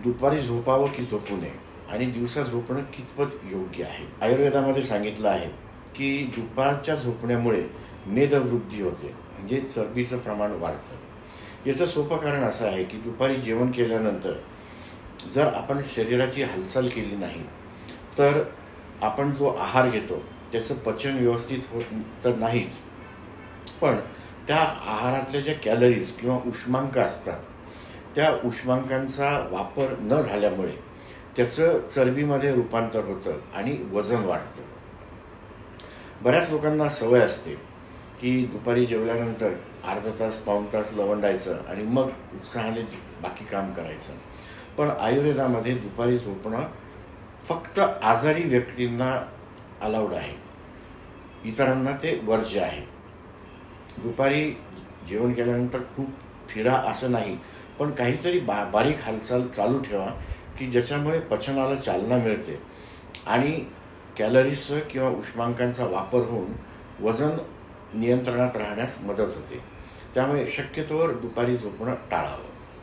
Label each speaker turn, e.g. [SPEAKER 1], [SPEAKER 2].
[SPEAKER 1] दुपारी झोपावं की झोपू नये आणि दिवसा झोपणं कितपत योग्य आहे. आयुर्वेदामध्ये सांगितलं आहे की दुपारच्या झोपण्यामुळे मेदवृद्धी होते, म्हणजे चरबीचं प्रमाण वाढतं. याचं सोपं कारण असं आहे की दुपारी जेवण केल्यानंतर जर आपण शरीराची हालचाल केली नाही तर आपण जो आहार घेतो त्याचं पचन व्यवस्थित होत तर नाहीच, पण त्या आहारातल्या ज्या कॅलरीज किंवा उष्मांक असतात त्या उष्मांकांचा वापर न झाल्यामुळे त्याचं चरबीमध्ये रूपांतर होतं आणि वजन वाढतं. बऱ्याच लोकांना सवय असते की दुपारी जेवल्यानंतर अर्धा तास पाऊण तास लवंडायचं आणि मग उत्साहाने बाकी काम करायचं. पण आयुर्वेदामध्ये दुपारी झोपणं फक्त आजारी व्यक्तींना अलाउड आहे, इतरांना ते वर्ज्य आहे. दुपारी जेवण केल्यानंतर खूप फिरा असं नाही, पण काहीतरी बारीक हालचाल चालू ठेवा की ज्याच्यामुळे पचनाला चालना मिळते आणि कॅलरीजचं किंवा उष्मांकांचा वापर होऊन वजन नियंत्रणात राहण्यास मदत होते. त्यामुळे शक्यतोवर दुपारी झोपणं टाळावं.